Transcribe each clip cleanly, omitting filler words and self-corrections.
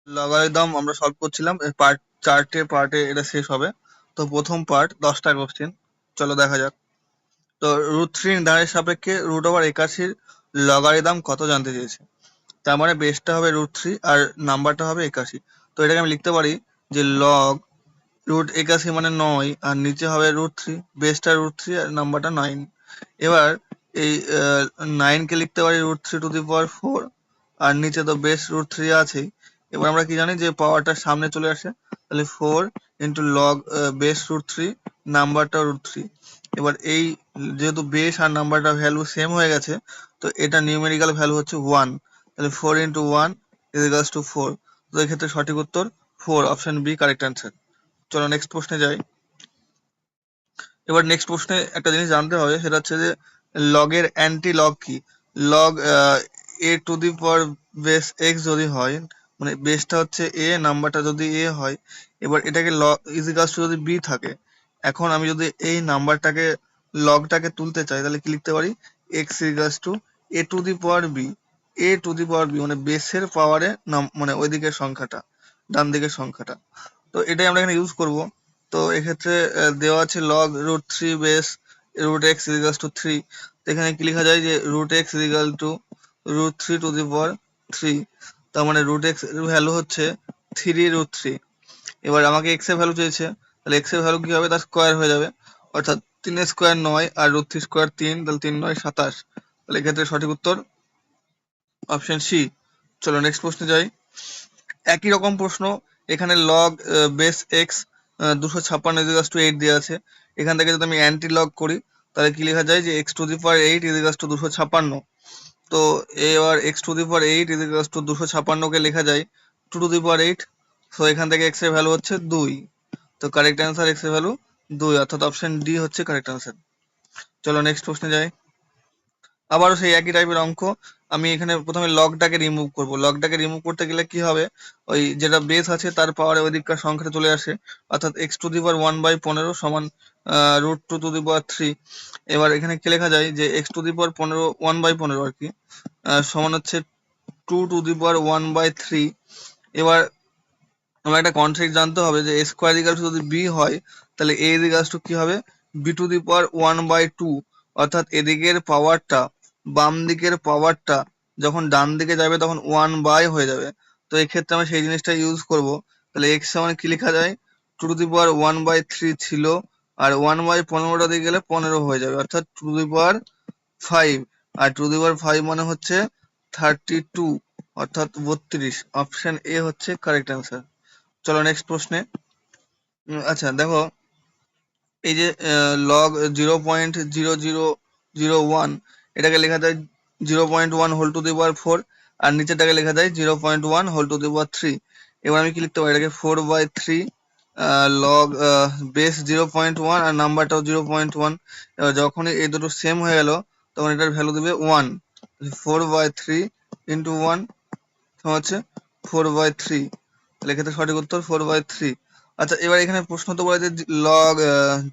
Logarithm আমরা solve করছিলাম part পার্টে এটা শেষ হবে। তো প্রথম পার্ট 10টা কোশ্চেন, চলো দেখা যাক। তো √3 নির্ধারণের সাপেক্ষে √81 লগারিদম কত জানতে চেয়েছে। তার মানে বেসটা হবে √3 আর নাম্বারটা হবে 81। তো এটাকে আমি লিখতে পারি যে লগ √81 মানে 9 আর নিচে হবে √3, বেসটা √3 আর নাম্বারটা 9। এবার এই 9 কে লিখতে পারি √3⁴ আর নিচে তো বেস √3 আছেই। এবার আমরা কি জানি যে পাওয়ারটা সামনে চলে আসে, তাহলে 4 ইন্টু লগ বেস √3, নাম্বারটা √3। এবার এই যেহেতু বেস আর নাম্বারটা ভ্যালু সেম হয়ে গেছে, তো এটা নিউমেরিক্যাল ভ্যালু হচ্ছে 1। তাহলে 4 ইন্টু 1 ইকুয়ালস টু 4। তো এক্ষেত্রে সঠিক উত্তর 4, অপশন বি কারেক্ট অ্যান্সার। চলো নেক্সট প্রশ্নে যাই। এবার নেক্সট প্রশ্নে একটা জিনিস জানতে হবে, সেটা হচ্ছে যে লগের অ্যান্টি লগ কি। লগ a⁴ বেস x যদি হয়, মানে বেসটা হচ্ছে a, নাম্বারটা যদি a হয়, এবার এটাকে লগ ইজিকালস টু যদি b থাকে। এখন আমি যদি এই নাম্বারটাকে লগটাকে তুলতে চাই, তাহলে কি লিখতে পারি, x ইজিকালস টু a⁴b। a⁴b মানে বেসের পাওয়ারে মানে ওই দিকের সংখ্যাটা, ডান দিকের সংখ্যাটা। তো এটাই আমরা এখানে ইউজ করব। তো এক্ষেত্রে দেওয়া আছে log √3 base √x equals to 3। তো এখানে কি লেখা যায় যে √x ইকুয়াল টু √3⁴। তার মানে √x এর ভ্যালু হচ্ছে 3√3। এবার আমাকে x এর ভ্যালু চেয়েছে, তাহলে x এর ভ্যালু কি হবে, তার স্কোয়ার হয়ে যাবে, অর্থাৎ 3 এর স্কোয়ার 9 আর √3 স্কোয়ার 3, তাহলে 3 9 27। তাহলে এক্ষেত্রে সঠিক উত্তর অপশন সি। চলো নেক্সট প্রশ্নে যাই। একই রকম প্রশ্ন, এখানে log base x 256 equals to 8 দেওয়া আছে। এখান থেকে যদি আমি অ্যান্টি লগ করি, তাহলে কি লেখা যায় যে x⁴ ইকুয়ালস টু 256। তো এবার x⁴ ইকুয়ালস টু 256 কে লেখা যায় 2⁴। সো এখান থেকে x এর ভ্যালু হচ্ছে 2। তো কারেক্ট অ্যান্সার x এর ভ্যালু 2, অর্থাৎ অপশন ডি হচ্ছে কারেক্ট অ্যান্সার। চলো নেক্সট প্রশ্নে যাই। আবারও সেই একই টাইপের অঙ্ক। আমি এখানে প্রথমে লগটাকে রিমুভ করব। লগটাকে রিমুভ করতে গেলে কি হবে, ওই যেটা বেস আছে তার পাওয়ারে ওই দিককার সংখ্যাটা চলে আসে, অর্থাৎ x⁻1/15 সমান √2⁻3। এবার এখানে কি লেখা যায় যে x⁻15 1/15 আর কি সমান হচ্ছে 2⁻1/3। এবার আমার একটা কনসেপ্ট জানতে হবে যে a স্কোয়ার ইকুয়াল টু যদি b হয়, তাহলে a ইকুয়াল টু কি হবে, b⁴1/2। অর্থাৎ এদিকের পাওয়ারটা, বাম দিকের পাওয়ারটা যখন ডান দিকে যাবে তখন 1 হয়ে যাবে। তো এক্ষেত্রে আমি সেই জিনিসটা ইউজ করব। তাহলে x সমান কি লেখা যায়, 2⁻1/3 ছিল, আর 1/15টা দিয়ে গেলে 15 হয়ে যাবে, অর্থাৎ 2⁵। আর 2⁵ মানে হচ্ছে 32, অর্থাৎ 32। অপশন এ হচ্ছে কারেক্ট অ্যান্সার। চলো নেক্সট প্রশ্নে। আচ্ছা দেখো, এই যে লগ 0.0001, এটাকে লেখা যায় 0.1 হোল টু দি পাওয়ার 4, আর নিচেরটাকে লেখা যায় 0.1 হোল টু দি পাওয়ার 3। এবার আমি কি লিখতে পারি, এটাকে 4/3 লগ বেস 0.1 আর নাম্বারটাও 0.1। এবার যখনই এই দুটো সেম হয়ে গেল, তখন এটার ভ্যালু দেবে 1। 4/3 ইন্টু 1 হচ্ছে 4/3। তাহলে এক্ষেত্রে সঠিক উত্তর 4/3। আচ্ছা এবার এখানে প্রশ্ন তো বলে যে লগ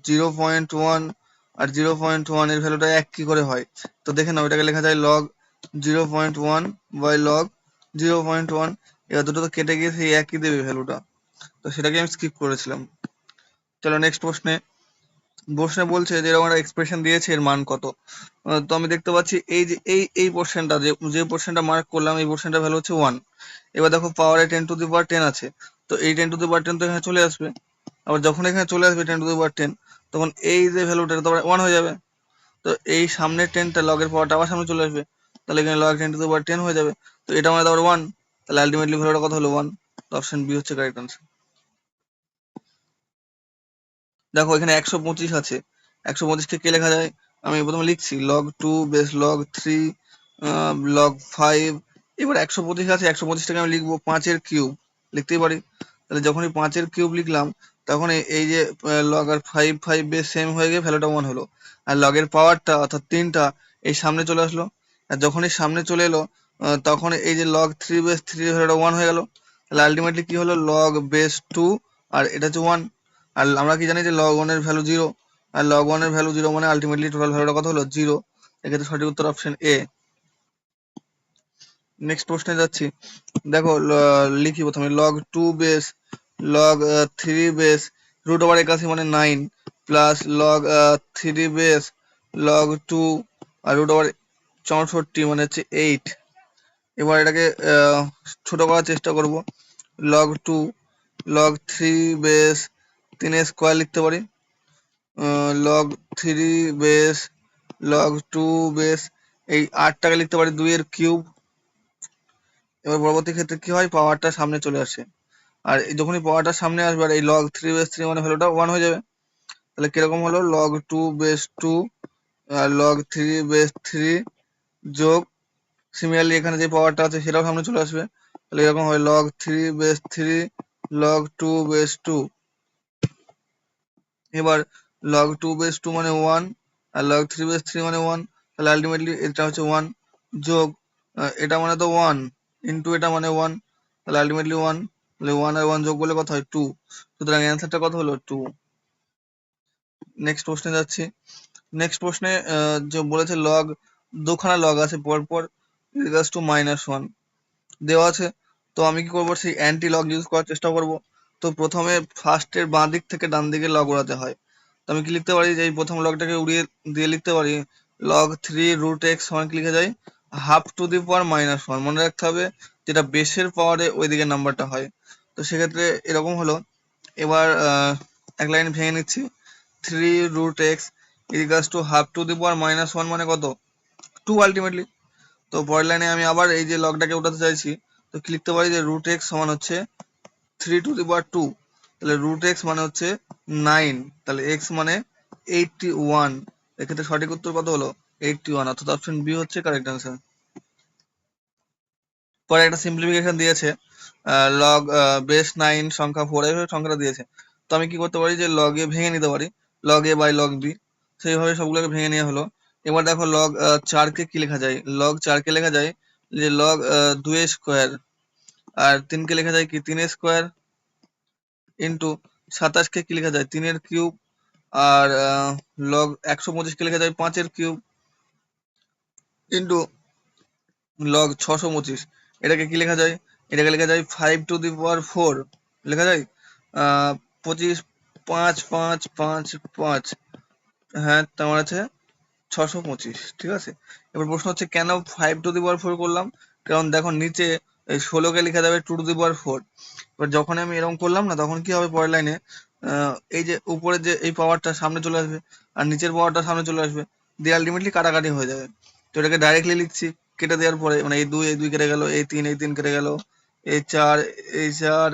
0.1 আর 0.1 এর ভ্যালুটা এক কি করে হয়। তো দেখে নাও, এটাকে লেখা যায় লগ 0.1 বাই লগ 0.1। এবার দুটো তো কেটে গিয়ে সেই একই দেবে ভ্যালুটা, তো সেটাকে আমি স্কিপ করেছিলাম। চলো নেক্সট প্রশ্নে বলছে যে এরকম একটা এক্সপ্রেশন দিয়েছে, এর মান কত। তো আমি দেখতে পাচ্ছি এই যে এই পোর্শনটা, যে পোর্শনটা মার্ক করলাম, এই পোর্শনটার ভ্যালু হচ্ছে 1। এবার দেখো পাওয়ারে 10⁻10 আছে, তো এই 10⁻10 তো এখানে চলে আসবে। আবার যখন এখানে চলে আসবে 10⁻10, তখন এই যে ভ্যালুটা তো 1 হয়ে যাবে। তো এই সামনের 10টা লগের পাওয়ারটা আবার সামনে চলে আসবে, তাহলে এখানে লগ 10⁻10 হয়ে যাবে। তো এটা মানে আবার 1, তাহলে আলটিমেটলি ভ্যালুটা কত হলো, 1। তো অপশন বি হচ্ছে কারেক্ট আনসার। দেখো এখানে 125 আছে, 125কে কে লেখা যায়, আমি প্রথমে লিখছি লগ 2 বেস লগ 3 লগ 5। এবার 125 আছে, 125টাকে আমি লিখবো 5 এর কিউব, লিখতেই পারি। তাহলে যখনই 5 এর কিউব লিখলাম, তখন এই যে লগ আর 5 বেস সেম হয়ে গিয়ে ভ্যালুটা 1 হলো। আর লগের পাওয়ারটা অর্থাৎ 3টা এই সামনে চলে আসলো, আর যখনই সামনে চলে এলো তখন এই যে লগ 3 বেস 3 এর ভ্যালুটা 1 হয়ে গেল। তাহলে আলটিমেটলি কি হলো, লগ বেস 2 আর এটা হচ্ছে 1। আর আমরা কি জানি যে লগ 1 এর ভ্যালু 0, আর লগ 1 এর ভ্যালু 0 মানে আলটিমেটলি টোটাল ভ্যালুটা কত হলো, 0। এক্ষেত্রে সঠিক উত্তর অপশন এ। নেক্সট প্রশ্নে যাচ্ছি। দেখো লিখি প্রথমে log 2 base log 3 base root over 81 মানে 9 প্লাস লগ 3 বেস লগ 2 আর রুট ওভার 64 মানে হচ্ছে 8। এবার এটাকে ছোট করার চেষ্টা করব। লগ 2 লগ 3 বেস 3 স্কোয়ার লিখতে পারি, লগ 3 বেস লগ 2 বেস এই 8টাকে লিখতে পারি 2 এর কিউব। এবার পরবর্তী ক্ষেত্রে কি হয়, পাওয়ারটা সামনে চলে আসে, আর যখনই পাওয়ারটা সামনে আসবে আর এই লগ 3 বেস 3 মানে ভ্যালুটা 1 হয়ে যাবে। তাহলে কিরকম হলো, লগ 2 বেস 2 আর লগ 3 বেস 3 যোগ সিমিলারলি এখানে যে পাওয়ারটা আছে সেটাও সামনে চলে আসবে। তাহলে এরকম হয় লগ 3 বেস 3 লগ 2 বেস 2। এবার লগ 2 বেস 2 মানে 1 আর লগ 3 বেস 3 মানে 1, তাহলে আলটিমেটলি এটা হচ্ছে 1 যোগ এটা মানে তো 1 ইন্টু এটা মানে 1, তাহলে আলটিমেটলি 1, তাহলে 1 আর 1 যোগ করলে কত হয় 2। সুতরাং অ্যান্সারটা কত হলো 2। নেক্সট প্রশ্নে যাচ্ছি। নেক্সট প্রশ্নে যে বলেছে লগ দুখানা লগ আছে পরপর ইকুয়ালস টু -1 দেওয়া আছে। তো আমি কি করবো, সেই অ্যান্টি লগ ইউজ করার চেষ্টা করব। তো প্রথমে ফার্স্টের বাঁ দিক থেকে ডান দিকে লগ উড়াতে হয়। তো আমি কি লিখতে পারি, যে এই প্রথম লগটাকে উড়িয়ে দিয়ে লিখতে পারি লগ 3 রুট এক্স সমান কি লিখে যায় হাফ টু দি পাওয়ার -1। মনে রাখতে হবে যেটা বেসের পাওয়ারে ওইদিকে নাম্বারটা হয়। তো সেক্ষেত্রে এরকম হলো। এবার এক লাইন ভেঙে নিচ্ছি, 3 root x equals to half to the power -1 মানে কত 2 আলটিমেটলি। তো পরের লাইনে আমি আবার এই যে লগটাকে উঠাতে চাইছি, তো কি লিখতে পারি যে রুট এক্স সমান হচ্ছে 3 টু দি পাওয়ার 2, তাহলে রুট এক্স মানে হচ্ছে 9, তাহলে এক্স মানে 81। এক্ষেত্রে সঠিক উত্তর কত হলো 81, অর্থাৎ অপশন বি হচ্ছে কারেক্ট অ্যান্সার। পরে একটা সিম্পলিফিকেশন দিয়েছে, লগ বেস 9 সংখ্যা 4 এইভাবে সংখ্যাটা দিয়েছে। তো আমি কি করতে পারি, যে লগ এ ভেঙে নিতে পারি, log a by log b, সেইভাবে সবগুলোকে ভেঙে নেওয়া হলো। এবার দেখো লগ 4কে কি লেখা যায়, লগ 4কে লেখা যায় যে লগ 2 স্কোয়ার, আর 3কে লেখা যায় কি 3 স্কোয়ার ইন্টু 27কে কি লেখা যায় 3 এর কিউব, আর লগ 125কে লেখা যায় 5 এর কিউব ইন্টু লগ 625 এটাকে কি লেখা যায়, এটাকে লেখা যায় 5 টু দি পাওয়ার 4 লেখা যায় 25 5 5 5 5, হ্যাঁ তোমার আছে 625, ঠিক আছে। এবার প্রশ্ন হচ্ছে কেন 5 টু দি পাওয়ার 4 করলাম, কারণ দেখো নিচে এই 16কে লেখা যাবে 2 টু দি পাওয়ার 4। এবার যখন আমি এরকম করলাম না, তখন কি হবে পরের লাইনে এই যে উপরে যে এই পাওয়ারটা সামনে চলে আসবে আর নিচের পাওয়ারটা সামনে চলে আসবে, দিয়ে আলটিমেটলি কাটাকাটি হয়ে যাবে। তো এটাকে ডাইরেক্টলি লিখছি কেটে দেওয়ার পরে, মানে এই 2 কেটে গেল, এই 3 কেটে গেল, এই 4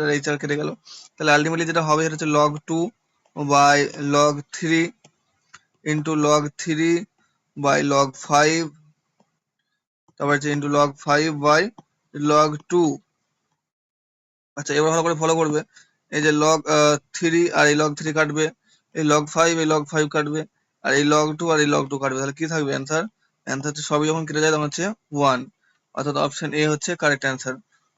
আর এই 4 কেটে গেল। তাহলে আলটিমেটলি যেটা হবে সেটা হচ্ছে log 2 by log 3 into log 3 by log 5, তারপর হচ্ছে ইন্টু লগ 5 বাই লগ 2। আচ্ছা এবার ভালো করে ফলো করবে, এই যে লগ 3 আর এই লগ 3 কাটবে, এই লগ 5 এই লগ 5 কাটবে, আর এই লগ 2 আর এই লগ 2 কাটবে, তাহলে কি থাকবে অ্যান্সার, অ্যান্সার হচ্ছে সবই যখন কেটে যায় তখন হচ্ছে 1, অর্থাৎ অপশন এ হচ্ছে কারেক্ট অ্যান্সার।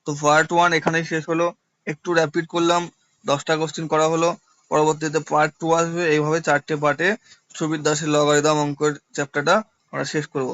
তো পার্ট 1 এখানেই শেষ হলো, একটু র্যাপিড করলাম, 10টা কোশ্চেন করা হলো। পরবর্তীতে পার্ট 2 আসবে, এইভাবে 4টে পার্টে সুবির দাসের লগারিদম অঙ্কের চ্যাপ্টারটা আমরা শেষ করব।